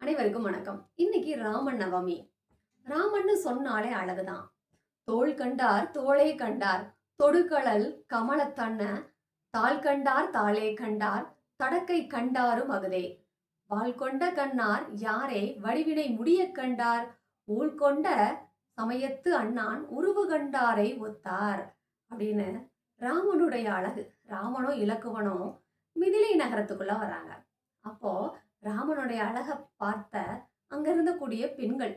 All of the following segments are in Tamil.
அனைவருக்கும் வணக்கம். இன்னைக்கு ராமன் நவமி. ராமன்னு சொன்னாலே அழகுதான். தோள் கண்டார் தோளே கண்டார், தொடுகழல் கமலத்தன்ன, தாள் கண்டார் தாளே கண்டார், தடக்கை கண்டாரும் அகுதே. வாள் கொண்ட கண்ணார் யாரே வடிவினை முடியக் கண்டார், ஊழ் கொண்ட சமயத்து அண்ணான் உருவு கண்டாரை ஒத்தார் அப்படின்னு ராமனுடைய அழகு. ராமனும் இலக்குவனும் மிதிலை நகரத்துக்குள்ள வராங்க. அப்போ ராமனுடைய அழகை பார்த்த அங்க இருந்தக்கூடிய பெண்கள்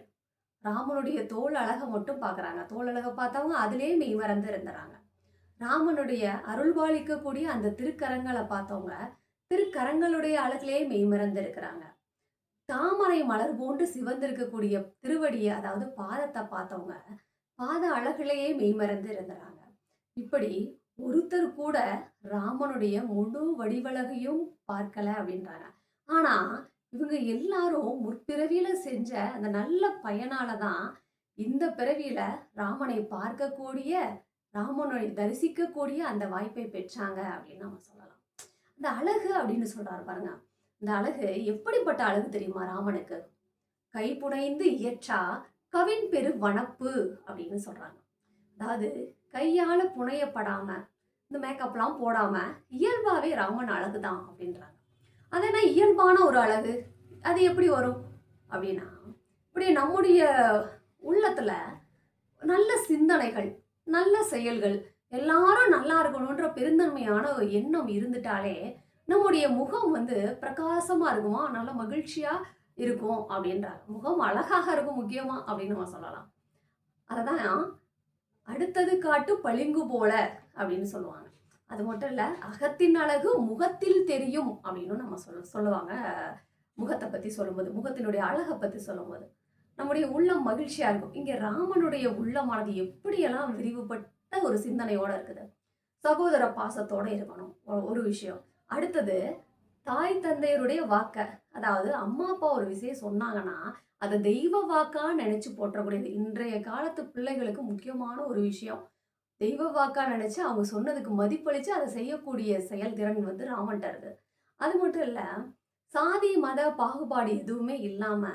ராமனுடைய தோல் அழகை மட்டும் பார்க்குறாங்க. தோல் அழகை பார்த்தவங்க அதிலே மெய்மறந்து இருந்துறாங்க. ராமனுடைய அருள்பாலிக்கக்கூடிய அந்த திருக்கரங்களை பார்த்தவங்க திருக்கரங்களுடைய அழகிலே மெய்மறந்து இருக்கிறாங்க. தாமரை மலர் போன்று சிவந்திருக்கக்கூடிய திருவடியை, அதாவது பாதத்தை பார்த்தவங்க பாத அழகிலேயே மெய்மறந்து இருந்துறாங்க. இப்படி ஒருத்தர் கூட ராமனுடைய முழு வடிவழகையும் பார்க்கல அப்படின்றாங்க. ஆனா இவங்க எல்லாரும் முற்பிறவியில செஞ்ச அந்த நல்ல பயனால தான் இந்த பிறவியில ராமனை பார்க்கக்கூடிய, ராமனை தரிசிக்கக்கூடிய அந்த வாய்ப்பை பெற்றாங்க அப்படின்னு நம்ம சொல்லலாம். அந்த அழகு அப்படின்னு சொல்றாரு பாருங்க. இந்த அழகு எப்படிப்பட்ட அழகு தெரியுமா ராமனுக்கு? கை புனைந்து இயற்றா கவின் பெரு வனப்பு அப்படின்னு சொல்றாங்க. அதாவது கையால புனையப்படாம இந்த மேக்கப்லாம் போடாம இயல்பாவே ராமன் அழகுதான் அப்படின்றாங்க. அது என்ன இயல்பான ஒரு அழகு? அது எப்படி வரும் அப்படின்னா, இப்படி நம்முடைய உள்ளத்துல நல்ல சிந்தனைகள், நல்ல செயல்கள், எல்லாரும் நல்லா இருக்கணுன்ற பெருந்தன்மையான ஒரு எண்ணம் இருந்துட்டாலே நம்முடைய முகம் பிரகாசமா இருக்குமா, நல்ல மகிழ்ச்சியா இருக்கும் அப்படின்றாங்க. முகம் அழகாக இருக்கும் முக்கியமா அப்படின்னு நம்ம சொல்லலாம். அததான் அடுத்தது காட்டு பளிங்கு போல அப்படின்னு சொல்லுவாங்க. அது மட்டும் இல்ல, அகத்தின் அழகு முகத்தில் தெரியும் அப்படின்னு நம்ம சொல்லுவாங்க. முகத்தை பத்தி சொல்லும்போது, முகத்தினுடைய அழகை பத்தி சொல்லும்போது நம்முடைய உள்ளம் மகிழ்ச்சியா இருக்கும். இங்க ராமனுடைய உள்ளமானது எப்படியெல்லாம் விரிவுபட்ட ஒரு சிந்தனையோட இருக்குது. சகோதர பாசத்தோட இருக்கணும் ஒரு விஷயம். அடுத்தது தாய் தந்தையருடைய வாக்க, அதாவது அம்மா அப்பா ஒரு விஷயம் சொன்னாங்கன்னா அதை தெய்வ வாக்கா நினைச்சு போற்றக்கூடியது இன்றைய காலத்து பிள்ளைகளுக்கு முக்கியமான ஒரு விஷயம். தெய்வ வாக்கா நினைச்சு அவங்க சொன்னதுக்கு மதிப்பளிச்சு அதை செய்யக்கூடிய செயல்திறன் ராமன்ட்ட இருக்கு. அது மட்டும் இல்ல, சாதி மத பாகுபாடு எதுவுமே இல்லாம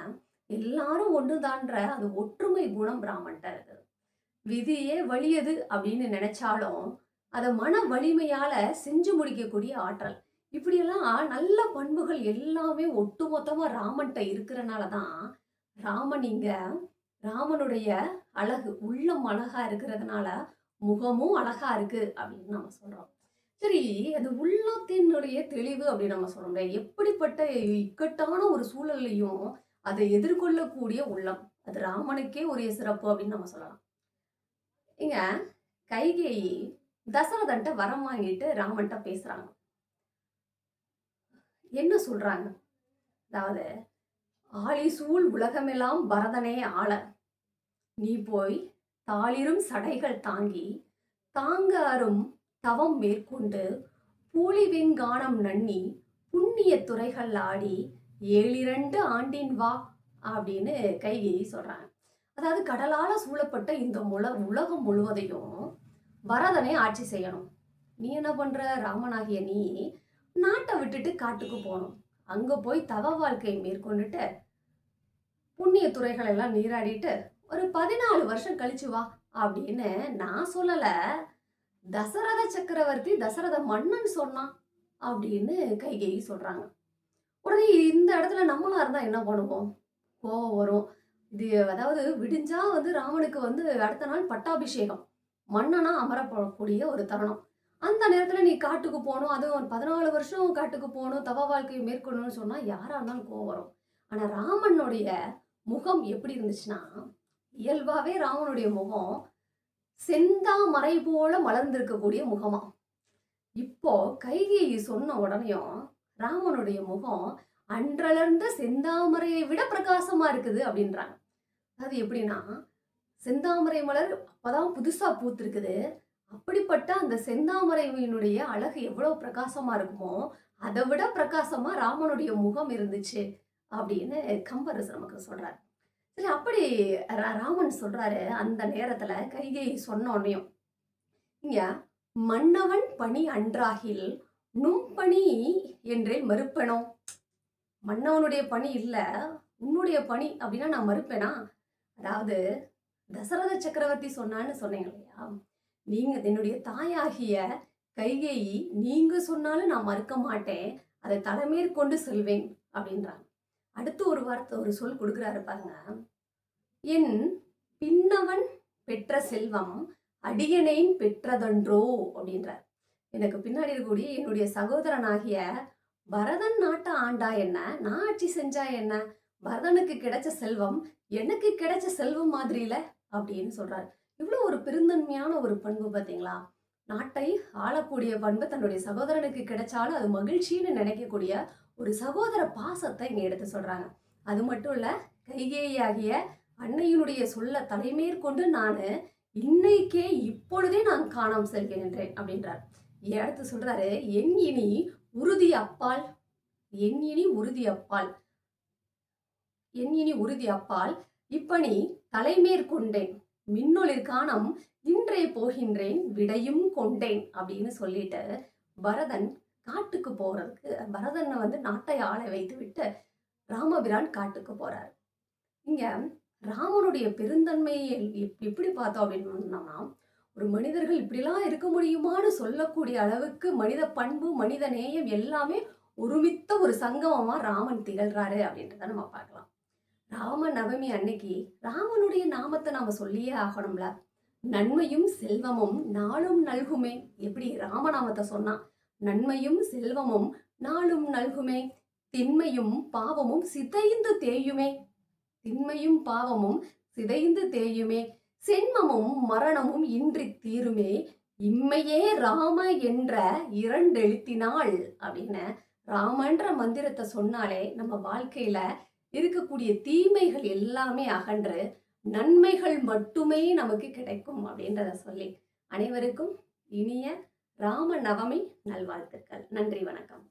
எல்லாரும் ஒண்ணுதான்ற அது ஒற்றுமை குணம் ராமன்ட்ட இருக்கு. விதியே வலியது அப்படின்னு நினைச்சாலும் அதை மன வலிமையால செஞ்சு முடிக்கக்கூடிய ஆற்றல், இப்படியெல்லாம் நல்ல பண்புகள் எல்லாமே ஒட்டுமொத்தமா ராமன்ட்ட இருக்கிறனாலதான் ராமன் இங்க ராமனுடைய அழகு, உள்ளம் அழகா இருக்கிறதுனால முகமும் அழகா இருக்கு அப்படின்னு நம்ம சொல்றோம். சரி, அது உள்ளத்தினுடைய தெளிவு அப்படின்னு நம்ம சொல்றோம். எப்படிப்பட்ட இக்கட்டான ஒரு சூழல்லையும் அதை எதிர்கொள்ளக்கூடிய உள்ளம், அது ராமனுக்கே உரிய சிறப்பு அப்படின்னு நம்ம சொல்லலாம். இங்க கைகேயி தசரதன்ட்ட வரம் வாங்கிட்டு ராமன்ட்ட பேசுறாங்க. என்ன சொல்றாங்க? அதாவது, ஆழி சூழ் உலகமெல்லாம் பரதனே ஆள, நீ போய் தாளிரும் சடைகள் தாங்கி தாங்க அரும் தவம் மேற்கொண்டு பூலி வெங்கானம் நன்னி புண்ணிய துறைகள் ஆடி 7 ஆண்டின் வா அப்படின்னு கைகேயி சொல்றாங்க. அதாவது கடலால சூழப்பட்ட இந்த உலகம் முழுவதையும் பரதனை ஆட்சி செய்யணும். நீ என்ன பண்ற? ராமனாகிய நீ நாட்டை விட்டுட்டு காட்டுக்கு போகணும். அங்க போய் தவ வாழ்க்கையை மேற்கொண்டுட்டு புண்ணிய துறைகள் எல்லாம் நீராடிட்டு ஒரு 14 வருஷம் கழிச்சு வா அப்படின்னு நான் சொல்லல, தசரத சக்கரவர்த்தி தசரத மன்னன் சொன்னான் அப்படின்னு கைகேயி சொல்றாங்க. உடனே இந்த இடத்துல நம்மளா இருந்தா என்ன பண்ணுவோம்? கோபம் வரும். இது அதாவது விடிஞ்சா ராமனுக்கு அடுத்த நாள் பட்டாபிஷேகம், மன்னனா அமரப்படக்கூடிய ஒரு தருணம். அந்த நேரத்துல நீ காட்டுக்கு போகணும், அதுவும் 14 வருஷம் காட்டுக்கு போகணும், தவ வாழ்க்கையை மேற்கொள்ளணும்னு சொன்னா யாரா இருந்தாலும் கோவம் வரும். ஆனா ராமனுடைய முகம் எப்படி இருந்துச்சுன்னா, இயல்பாவே ராமனுடைய முகம் செந்தாமரை போல மலர்ந்திருக்கக்கூடிய முகமா. இப்போ கைகேயி சொன்ன உடனேயும் ராமனுடைய முகம் அன்றளர்ந்த செந்தாமரையை விட பிரகாசமா இருக்குது அப்படின்றாங்க. அது எப்படின்னா, செந்தாமரை மலர் அப்பதான் புதுசா பூத்திருக்குது. அப்படிப்பட்ட அந்த செந்தாமரையினுடைய அழகு எவ்வளவு பிரகாசமா இருக்குமோ அதை விட பிரகாசமா ராமனுடைய முகம் இருந்துச்சு அப்படின்னு கம்பர் நமக்கு சொல்றாரு. சரி, அப்படி ராமன் சொல்றாரு. அந்த நேரத்துல கைகேயி சொன்னோன்னையும், இங்க மன்னவன் பணி அன்றாகில் நும் பணி என்றே மறுப்பனோ, மன்னவனுடைய பணி இல்ல, உன்னுடைய பணி அப்படின்னா நான் மறுப்பேனா? அதாவது தசரத சக்கரவர்த்தி சொன்னான்னு சொன்னீங்க இல்லையா? நீங்க என்னுடைய தாயாகிய கைகேயி நீங்க சொன்னாலும் நான் மறுக்க மாட்டேன். அதை தலைமேற்கொண்டு செல்வேன் அப்படின்றாங்க. அடுத்து ஒரு வார்த்தை ஒரு சொல் கொடுக்குறாரு பாருங்க. என் பின்னவன் பெற்ற செல்வம் அடியனேன் பெற்றதன்றோ அப்படின்றார். எனக்கு பின்னாடி இருக்கக்கூடிய என்னுடைய சகோதரனாகிய பரதன் நாட்டை ஆண்டா என்ன, நான் ஆட்சி செஞ்சா என்ன, பரதனுக்கு கிடைச்ச செல்வம் எனக்கு கிடைச்ச செல்வம் மாதிரில அப்படின்னு சொல்றாரு. இவ்வளவு ஒரு பெருந்தன்மையான ஒரு பண்பு பார்த்தீங்களா? நாட்டை ஆளக்கூடிய பண்பு தன்னுடைய சகோதரனுக்கு கிடைச்சாலும் அது மகிழ்ச்சின்னு நினைக்கக்கூடிய ஒரு சகோதர பாசத்தை இங்க எடுத்து சொல்றாங்க. அது மட்டும் இல்ல, கைகேயியாகிய அன்னையினுடைய சொல்ல தலைமேற்கொண்டு நானு இன்னைக்கே இப்பொழுதே நான் காணாம செல்கின்றேன் அப்படின்றார். அடுத்து சொல்றாரு, என் இனி உறுதி அப்பால், என் இனி உறுதி அப்பால், என் இனி உறுதி அப்பால் இப்பணி தலைமேற்கொண்டேன், மின்னொளிர் காணம் இன்றே போகின்றேன் விடையும் கொண்டேன் அப்படின்னு சொல்லிட்டு பரதன் காட்டுக்கு போறதுக்கு, பரதனை வந்து நாட்டை ஆள வைத்து விட்டு ராமபிரான் காட்டுக்கு போறார். இங்க ராமனுடைய பெருந்தன்மையை எப்படி பார்த்தோம் அப்படின்னா, ஒரு மனிதர்கள் இப்படிலாம் இருக்க முடியுமான்னு சொல்லக்கூடிய அளவுக்கு மனித பண்பு, மனித நேயம் எல்லாமே ஒருமித்த ஒரு சங்கமமா ராமன் திகழ்றாரு அப்படின்றத நம்ம பார்க்கலாம். ராம நவமி அன்னைக்கு ராமனுடைய நாமத்தை நாம சொல்லியே ஆகணும்ல. நன்மையும் செல்வமும் நாளும் நல்குமே. எப்படி ராமநாமத்தை சொன்னா நன்மையும் செல்வமும் நாளும் நல்குமே, திண்மையும் பாவமும் சிதைந்து தேயுமே, திண்மையும் பாவமும் சிதைந்து தேயுமே, சென்மமும் மரணமும் இன்றி தீருமே, இம்மையே ராம என்ற இரண்டெழுத்தினாள் அப்படின்னு ராமன்ற மந்திரத்தை சொன்னாலே நம்ம வாழ்க்கையில இருக்கக்கூடிய தீமைகள் எல்லாமே அகன்று நன்மைகள் மட்டுமே நமக்கு கிடைக்கும் அப்படின்றத சொல்லி அனைவருக்கும் இனிய ராம நவமி நல்வாழ்த்துக்கள். நன்றி, வணக்கம்.